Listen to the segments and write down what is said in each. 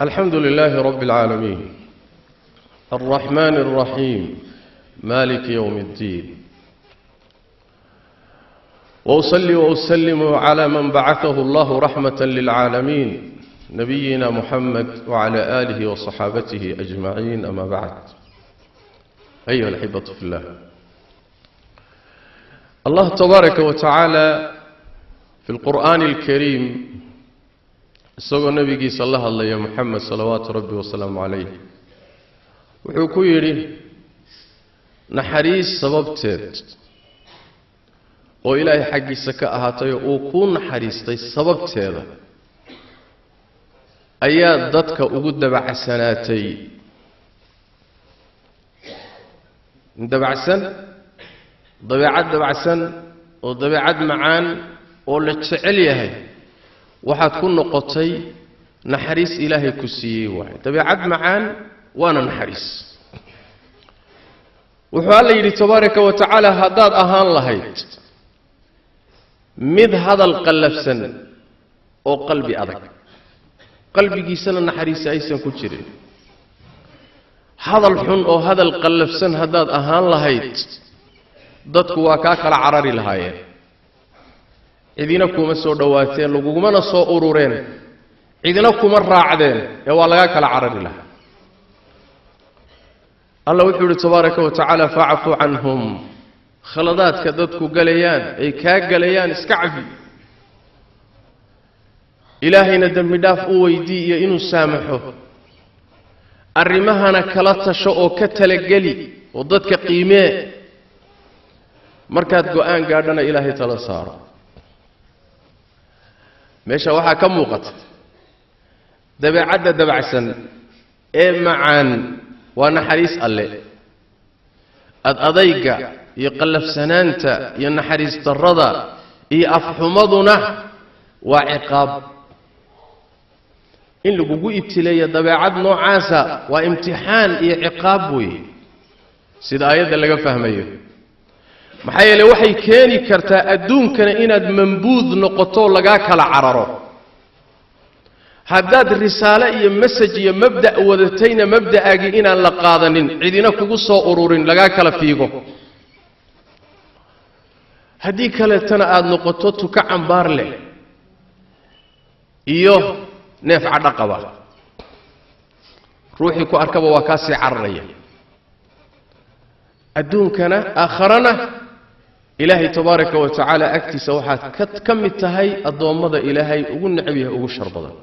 الحمد لله رب العالمين الرحمن الرحيم مالك يوم الدين وأصلي وأسلم على من بعثه الله رحمة للعالمين نبينا محمد وعلى آله وصحابته أجمعين أما بعد أيها الأحبة في الله الله تبارك وتعالى في القرآن الكريم isagoo nabigiisa la hadlaya Muhammad sallallahu rabbi wa sallam alayhi wuxuu ku yiri naxariis sababteed oo Ilaahay xaqiisa ka ahaatay oo ku naxariistay sababteeda ayaa dadka ugu dabacsanaatay dabacsan oo dabeecad macaan oo la jecel yahay waxaad ku noqotay naxariis Ilaahay ku siiyay waay dabeecad macaan waana naxariis wuxuu Alla yiri tabaaraka wa tacaala hadaad ahaan lahayd mid hadal qalafsan oo qalbi adag qalbigiisana naxariis aysan ku jirin hadal xun oo hadal qalafsan hadaad ahaan lahayd dadku waa ka kala carari lahaayeen idina kuma soo dhawaateen lagugumana soo urureen idina kuma raacdeen ee waa laga kala carari lahaa Allah wuxuu yiri tabaaraka wa tacaala fa'fu anhum khaladaadka dadku galayaan ay ka galayaan iska cafi ilaahayna dambi dhaaf u weydiiyo inuu saamaxo arrimahana kala tasho oo ka talagali oo dadka qiimee markaad go'aan gaadhana ilaahay tala saaro meesha waxa ka muuqata dabeecadda dabacsan ee macaan waa naxariis alle adayga iyo qalafsanaanta iyo naxariis darrada iyo afxumaduna waa ciqaab in lagu ibtileeyo dabeecad noocaasa waa imtixaan iyo ciqaab weey sida aayada laga fahmayo maxay yeelay waxay keeni kartaa adduunkana inaad mambuud noqoto laga kala cararo haddaad risaale iyo message iyo mabda wadatayna mabda'aagi inaan la qaadanin cidina kugu soo ururin laga kala fiigo haddii kale tana aad noqoto tuka cambaar leh iyo neef cadha qaba ruuxii ku arkaba waa ka sii cararaya adduunkana aakharana ilaahay tabaaraka wa tacaala agtiisa waxaad ka mid tahay adoomada ilaahay ugu necab yahay ugu shar badan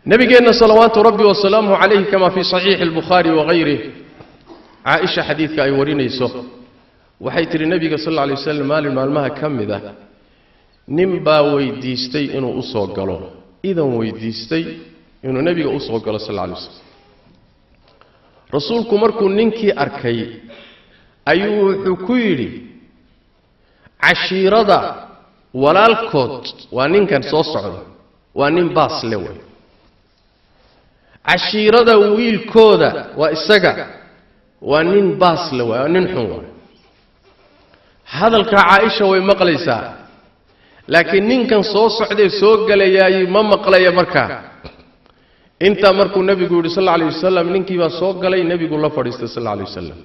nabigeena salawaatu rabbi wa salaamu alayhi kama fi sahih al-bukhari wa ghayrihi aisha hadithka ay warinayso waxay tiri nabiga sallallahu alayhi wasallam maalmaha kamida nimba weydiistay inuu u soo galo idan weydiistay inuu nabiga u soo galo sallallahu alayhi wasallam rasuulku markuu ninkii arkay ayuu wuxuu ku yiri cashiirada walaalkood waa ninkan soo socda waa nin baas leh way cashiirada wiilkooda waa isaga waa nin baas leh waa nin xun way hadalka Aisha way maqlaysaa laakiin ninkan soo socday soo galayay ma maqlaya markaa inta markuu nabigu yiri sallallahu alayhi wasallam ninkii baa soo galay nabigu la fadhiistay sallallahu alayhi wasallam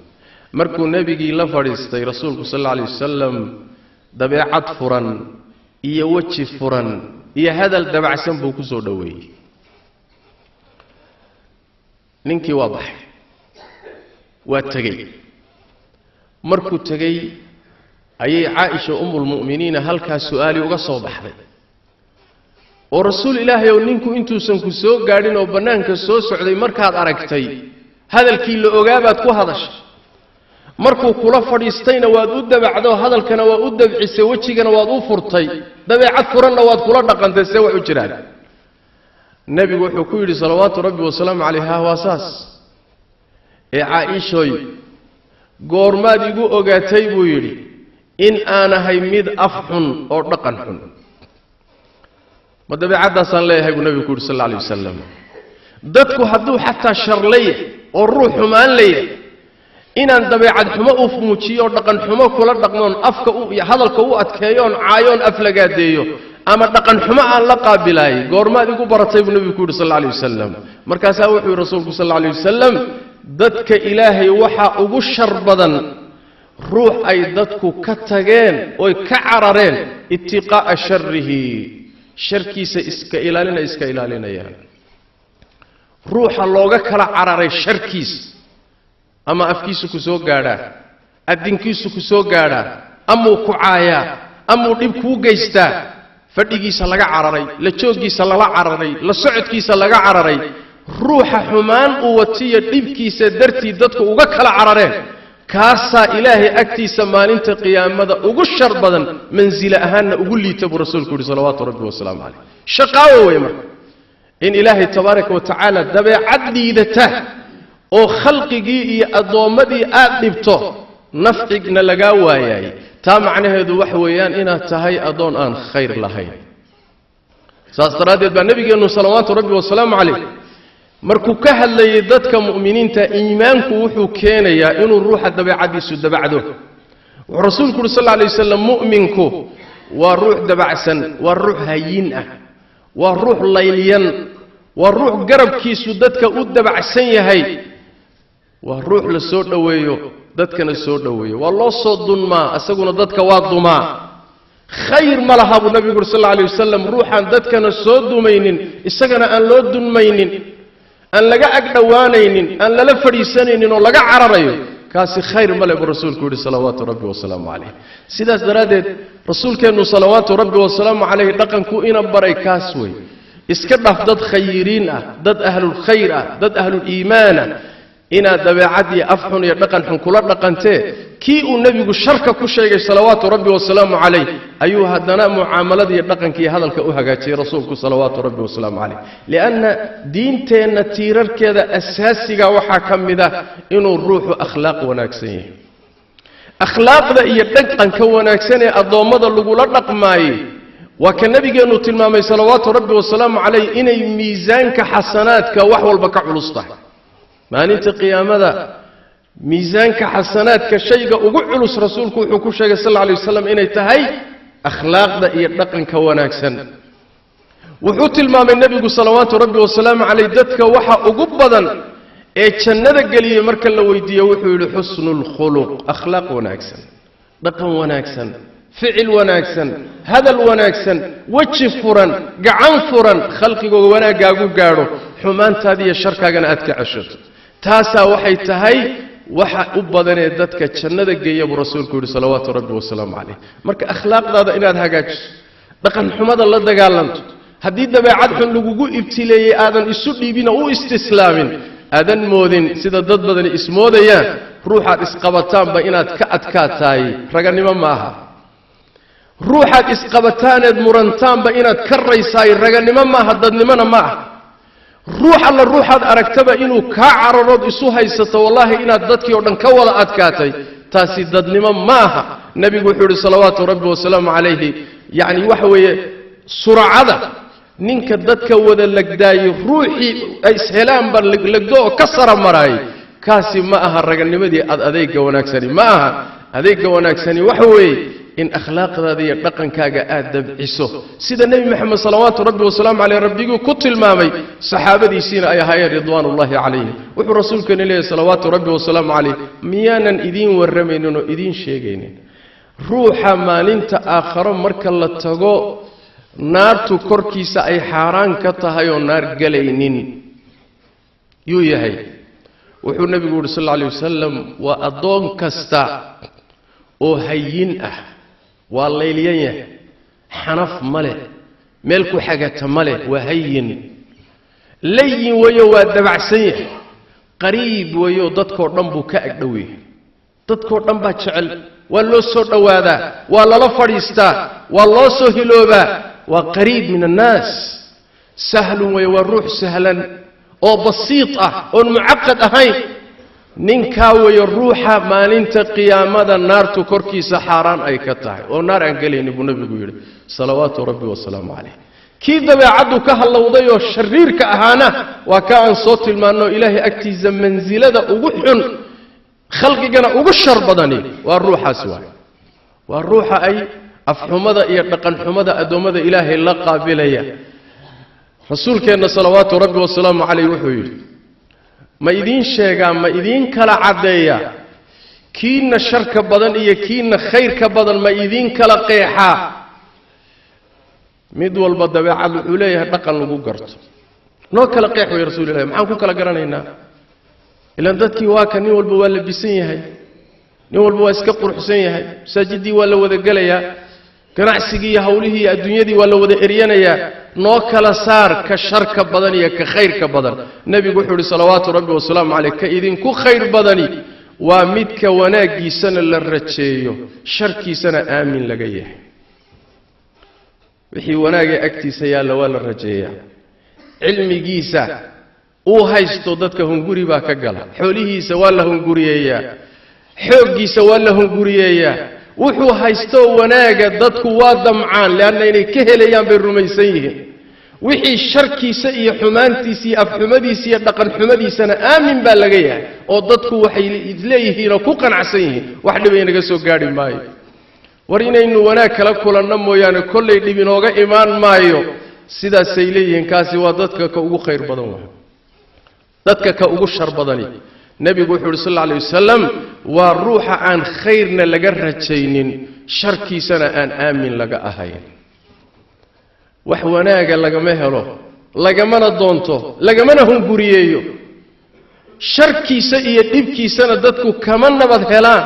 markuu nabigii la fadhiistay rasuulku sallallahu alayhi wasallam dabeecad furan iyo waji furan iyo hadal dabacsan buu ku soo dhaweeyay ninkii waa baxay waa tagay markuu tagay ayay Aisha ummul mu'miniin halka su'aali uga soo baxday oo rasuul ilaahay oo ninku intuusan ku soo gaadhin oo banaanka soo socday markaad aragtay hadalkii la ogaabaad ku hadashay markuu kula fadhiistayna waad u dabacdo hadalkana waa u dabcisay wajigana waad u furtay dabeecad furanna waad kula dhaqantay see wax u jiraan nabigu wuxuu ku yiri salawaatu rabbi wa salaamu alayha waasaas ee Aishoy goormaad igu ogaatay buu yiri in aanahay mid afxun oo dhaqan xun ma dabeecadaasan leeyahay buu nabigu ku yiri sallallahu alayhi wasallam dadku hadduu xataa sharlay oo ruux xumaan leeyahay inaan dabeecad xumo u muujiyo dhaqan xumo kula dhaqmoon afka u hadalka u adkeeyoon caayoon aflagaadeeyo أما دقن حماء لقابلاي قورما ديكو برطيب النبي صلى الله عليه وسلم مركز أوحي رسولك صلى الله عليه وسلم ددك إلهي وحا أغشر بدن روح أي ددكو كتغين أو كعررين اتقاء شره شركيس إسكا إلالنا يعني روح اللوغا كلا عرري شركيس أما أفكيسو كسو غادا الدينكيسو كسو غادا أمو كعايا أمو ديبكو غيستا فديغيسا لغا عرري لجوغيسا لغا عرري لسعودكيسا لغا عرري روح حمان قوتية ديبكيسا درتي ددكو وغا كلا عررين كاسا إلهي أكتي سمانين قيامة أغشر بدن منزل أهان أقولي تبو رسول كوري صلوات ربي والسلام عليه شقاوة ويمر إن إلهي تبارك وتعالى دبي عدلي ذاته أو خلقي أضومدي أدبته نفقنا لقاواياي تا معنى هذا وحويان إنا تهي أضون آن خير لهي سأسترادت بالنبي أنه صلوات ربي والسلام عليه markuu ka hadlayay dadka mu'miniinta iimaanku wuxuu keenayaa inuu ruuxa dabeecadiisu dabacdo rasuulku sallallahu alayhi wasallam mu'minku waa ruux dabacsan waa ruux hayin ah waa ruux layliyan waa ruux garabkiisu dadka u dabacsan yahay waa ruux la soo dhaweeyo dadkana soo dhaweeyo waa loo soo dunmaa asaguna dadka waa dumaa khayr malaha bu nabigu sallallahu alayhi wasallam ruuxan dadkana soo dumaynin isagana aan loo dunmaynin أن لقى أقدوانين أن لا فريسانين أو لقى عرريو كاسي خير ملك الرسول كوري صلوات ربي والسلام عليه سيداس درادت رسول كانوا صلوات ربي والسلام عليه لقن كو إنا براي كاسوي اسكدف ضد خيرين ضد أهل الخير ضد أهل الإيمان إنا دبعدي أفحن يلقن حنكولات لقنتي كي النبي الشركة كشيء صلوات ربي والسلام عليه أيها الدنا معاملة يلقن كي هذا الكأوهجاتي رسولك صلوات ربي والسلام عليه لأن دينتين تيرر كذا أساسي وحكم ذا إنه الروح أخلاق وناكسين أخلاق ذا يلقن كوناكسين الضوامض اللي يقول رقماي وكان النبي قال تلمامي صلوات ربي والسلام عليه إن ميزان كحسنات كوحول بكع الأسطح ما أنت قيامة ميزان كحسنات كشيء وقعلس رسولك وحكو شيء صلى الله عليه وسلم إن تهي أخلاق ذا يرقن كوناكسن وحوت المام النبي صلوات ربي والسلام عليه دتك وحا أقبضا جنة قليل مركا لو يدي وحول حسن الخلق أخلاق وناكسن رقم وناكسن فعل وناكسن هذا الوناكسن وجه فرن قعان فرن خلقي وانا قاقو قارو حمان تادي الشركة قنا أتكعشت تاسا وحي تهي وحا أبضان يددك جنة قيب رسولك صلوات ربي والسلام عليه مركا أخلاق ذا إنا دهاقاج لقن حمد الله دقالنت هديد دبعاد حن لقوقو ابتلي آذن السؤلي بنا او استسلام آذن مودين سيدا ضد بدن اسمو ديان روحا اسقبتان بإنات كأتكاتاي رقاني مماها روحا اسقبتان مرنتان بإنات كريساي رقاني مماها ضدني منا معها روح الله روح هذا أركتبه إنه كعرض إسوها يستا والله إن ضدك يردن كولا أتكاتي تاسي ضد لمن ماها نبي قول صلوات ربي والسلام عليه يعني وحوي سرعة نينك ضدك وذا لقداي روحي إسهلام باللقدو كسر مراي كاسي ماها الرجل نمدي أذيك وناكسني ماها أذيك وناكسني وحوي إن أخلاق هذه الرقم كاجا أدب عيسو سيد النبي محمد صلوات ربي والسلام عليه ربي كتل مامي صحابة سينا أي هاي رضوان الله عليه وحو رسولك إليه صلوات ربي والسلام عليه ميانا إذين ورمين إذين شيئين روحا ما لنت آخر مركا لتغو نار تكركيس أي حاران كتهايو نار قلينين يو يهي وحو النبي صلى الله عليه وسلم وأضون كستا وهين والليلية حنف ملئ ملك حاجة ملئ وهين لين ويو دبع سيح قريب ويو دتكور دنبو كأقدوي دتكور دنبا تشعل والله سور دوادا والله لفريستا والله سهلوبا وقريب من الناس سهل ويو الروح سهلا أو بسيطة أو معقد أهين ninka way ruuxa maalinta qiyaamada naartu korkiisa xaraan ay ka tahay oo naar aan galeynin buu nabigu yiri salawaatu rabbi wa salaamu alayhi kii dabeecadu ka halowday oo shariirka ahaana waa ka aan soo tilmaano ilaahay agtiisa manzilada ugu xun khalqigana ugu shar badani waa ruuxaas waa ruuxa ay afxumada iyo dhaqan xumada adoomada ilaahay la qaabilaya rasuulkeenna salawaatu rabbi wa salaamu calayhi wuxuu yidhi ma idiin sheegaa ma idiin kala caddeeya kiina sharka badan iyo kiina khayrka badan ma idiin kala qeexaa mid walba dabeecad wuxuu leeyahay dhaqan lagu garto noo kala qeex way rasuulullaahi maxaan ku kala garanaynaa ilaan dadkii waa ka nin walba waa la bisan yahay nin walba waa iska quruxsan yahay masaajidii waa la wada gelayaa ganacsigii iyo hawlihii iyo adduunyadii waa la wada eryanayaa noo kala saar ka sharka badan iyo ka khayrka badan nebigu wuxuu yidhi salawaatu rabbi wasalaamu caleyh ka idinku khayr badani waa midka wanaaggiisana la rajeeyo sharkiisana aamin laga yahay wixii wanaagee agtiisa yaalla waa la rajeeyaa cilmigiisa uu haysto dadka hunguri baa ka gala xoolihiisa waa la hunguriyeeyaa xooggiisa waa la hunguriyeeyaa wuxuu haysto wanaaga dadku waa damcaan leanna inay ka helayaan bay rumaysan yihiin wixii sharkiisa iyo xumaantiisa iyo afxumadiisa iyo dhaqan xumadiisana aamin baa laga yahay oo dadku waxay leeyihiinoo ku qanacsan yihiin wax dhibay naga soo gaadhi maayo war inaynu wanaag kala kulanno mooyaane kollay dhib inooga imaan maayo sidaasay leeyihiin kaasi waa dadka ka ugu khayr badan waa dadka ka ugu shar badani nebigu wuxuu yidhi sal alla alay wasalam waa ruuxa aan khayrna laga rajaynin sharkiisana aan aamin laga ahayn wax wanaaga lagama helo lagamana doonto lagamana hunguriyeeyo sharkiisa iyo dhibkiisana dadku kama nabad helaan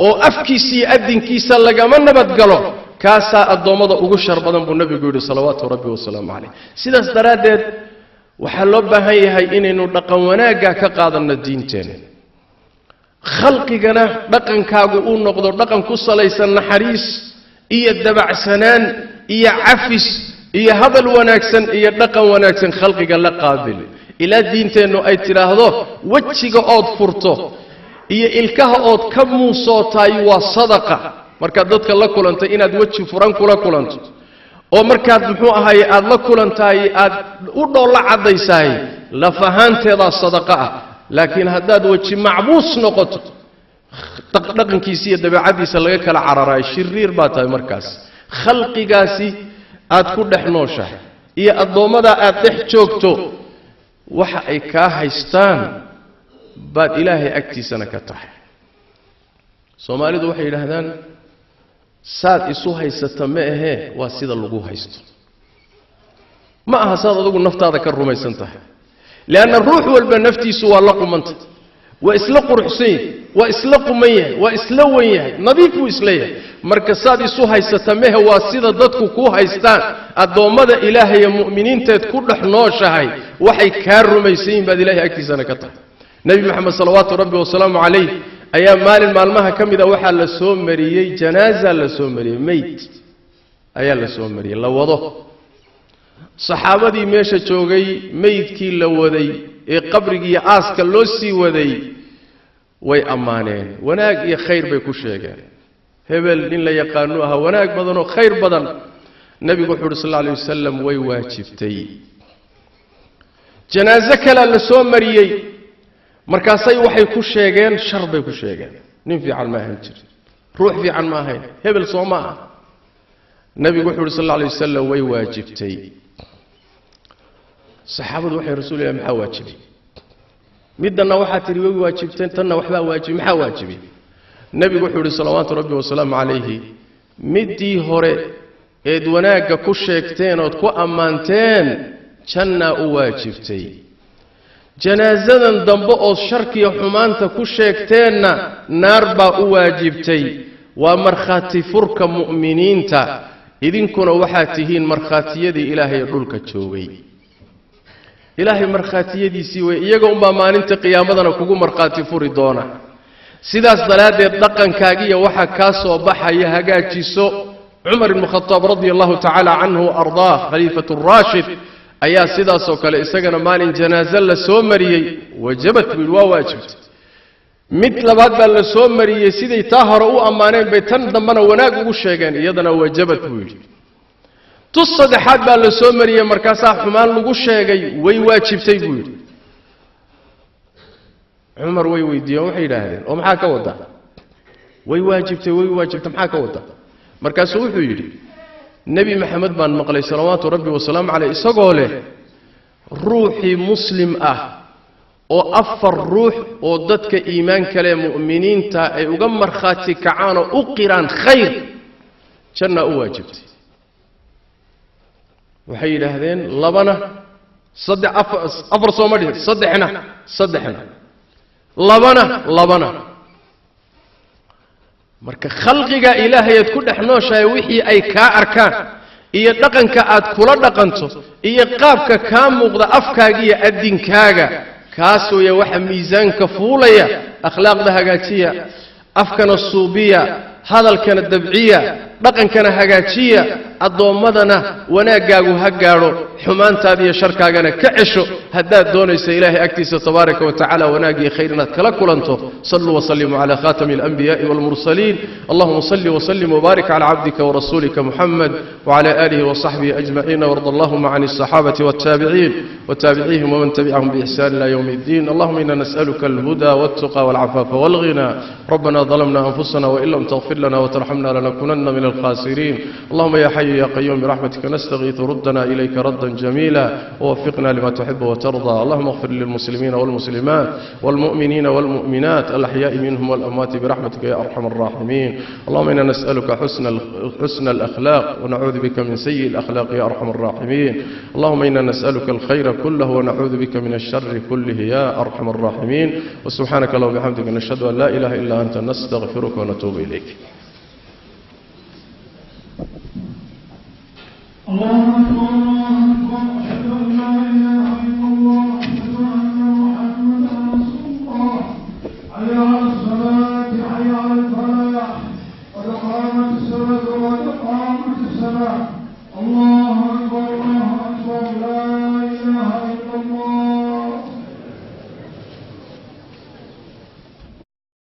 oo afkiisa iyo adinkiisa lagama nabad galo kaasaa addoommada ugu shar badan buu nebigu yidhi salawaatu rabbi wasalaamu calayh sidaas daraaddeed waxaa loo baahan yahay inaynu dhaqan wanaagga ka qaadanno diinteena khalqigana dhaqankaagu uu noqdo dhaqan ku salaysan naxariis iyo dabacsanaan iyo cafis iyo hadal wanaagsan iyo dhaqan wanaagsan khalqiga la qaabil ilaa diinteennu ay tidhaahdo wejiga ood furto iyo ilkaha ood ka muusootaay waa sadaqa markaad dadka la kulantay inaad weji furan kula kulanto oo markaad muxuu ahaye aad la kulantaay aad u dhoolla caddaysaay laf ahaanteedaa sadaqa ah laakiin haddaad weji macbuus noqoto dhaqankiisa iyo dabeecaddiisa laga kala cararaay shiriir baa tahay markaas khalqigaasi aad ku dhex nooshahay iyo addoommadaa aad dhex joogto waxa ay kaa haystaan baad ilaahay agtiisana ka tahay soomaalidu waxay yidhaahdaan saad isu haysata ma ahee waa sida lagu haysto ma aha saad adigu naftaada ka rumaysan tahay leanna ruux walba naftiisu waa la qumanta waa isla quruxsan yahay waa isla quman yahay waa isla wan yahay nadiif buu isla yahay marka saad isu haysata mehe waa sida dadku ku haystaan addoommada ilaahay ee mu'miniinteed ku dhex nooshahay waxay kaa rumaysan yihin baad ilahay agtiisana ka tahay nebi moxamed salawaatu rabbi wasalaamu calayh ayaa maalin maalmaha ka mida waxaa la soo mariyey janaaza la soo mariyey meyd ayaa la soo mariyey la wado saxaabadii meesha joogay meydkii la waday ee qabrigii iyo aaska loo sii waday way ammaaneen wanaag iyo khayr bay ku sheegeen hebel nin la yaqaanu ahaa wanaag badan oo khayr badan nebigu wuxuu uhi sal alla alay wasalam way waajibtay janaaso kalea la soo mariyey markaasay waxay ku sheegeen shar bay ku sheegeen nin fiican ma ahan jirin ruux fiican ma ahayn hebel soo ma ah nebigu wuxuu uhi sal alla alay wasalam way waajibtay saxaabadu waxay rasuul ilahi maxaa waajibay middanna waxaa tidhi way waajibteen tanna waxbaa waajibay maxaa waajibay nebigu wuxuu yidhi salawaatu rabbi wasalaamu calayhi middii hore eed wanaagga ku sheegteen ood ku ammaanteen jannaa u waajibtay janaasadan dambe ood sharkiyo xumaanta ku sheegteenna naar baa u waajibtay waa markhaati furka mu'miniinta idinkuna waxaad tihiin markhaatiyadii ilaahay ee dhulka joogay ilaahay markhaatiyadiisii wey iyaga unbaa maalinta qiyaamadana kugu markhaati furi doona sidaas daraaddeed dhaqankaagiiyo waxa kaa soo baxaya hagaajiso cumar ibnu khataab radia allahu tacaala canhu ardaah khaliifatu raashid ayaa sidaasoo kale isagana maalin janaaso la soo mariyey wajabat buu yidhi waa waajibtay mid labaad baa la soo mariyey siday taa hore u ammaaneen bay tan dambena wanaag ugu sheegeen iyadana wajabat buu yidhi tus saddexaad baa la soo mariyey markaasaa xumaan lagu sheegay way waajibtay buu yidhi cumar way weydiiyeen waxay yidhaahdeen oo maxaa ka wada way waajibtay maxaa ka wada markaasuu wuxuu yidhi nebi maxamed baan maqlay salawaatu rabbi wasalaamu caleyh isagoo leh ruuxii muslim ah oo afar ruux oo dadka iimaanka leh mu'miniinta ay uga markhaati kacaan oo u qiraan khayr janna u waajibtay waxay yidhaahdeen labana afar soo ma dhihin saddexna labana marka khalqiga ilaahayaad ku dhex nooshahay wixii ay kaa arkaan iyo dhaqanka aad kula dhaqanto iyo qaabka kaa muuqda afkaaga iyo addinkaaga kaas weeye waxa miisaanka fuulaya akhlaaqda hagaajiya afkana suubiya hadalkana dabciya dhaqankana hagaajiya addoommadana wanaaggaagu ha gaadho xumaantaada iyo sharkaagana ka cesho haddaad doonaysa ilaahay agtiisa tabaaraka wa tacaala wanaag iyo khayr inaad kala kulanto saluu wasallimuu calaa khaatami alanbiyaa'i waalmursaliin allahuma salli wasallim wabaarik calaa cabdika warasuulika muxamed wacala aalihi wasaxbihi ajmaciin warda allahuma can alsaxaabati waltaabiciin وتابعيهم ومن تبعهم بإحسان إلى يوم الدين اللهم إنا نسألك الهدى والتقى والعفاف والغنى ربنا ظلمنا أنفسنا وإن لم تغفر لنا وترحمنا لنكونن من الخاسرين اللهم يا حي يا قيوم برحمتك نستغيث ردنا إليك ردا جميلا ووفقنا لما تحب وترضى اللهم اغفر للمسلمين والمسلمات والمؤمنين والمؤمنات الأحياء منهم والأموات برحمتك يا أرحم الراحمين اللهم إنا نسألك حسن الأخلاق ونعوذ بك من سيء الأخلاق يا أرحم الراحمين اللهم إنا نسألك الخير كله ونعوذ بك من الشر كله يا أرحم الراحمين وسبحانك اللهم وبحمدك نشهد أن لا إله إلا أنت نستغفرك ونتوب إليك الله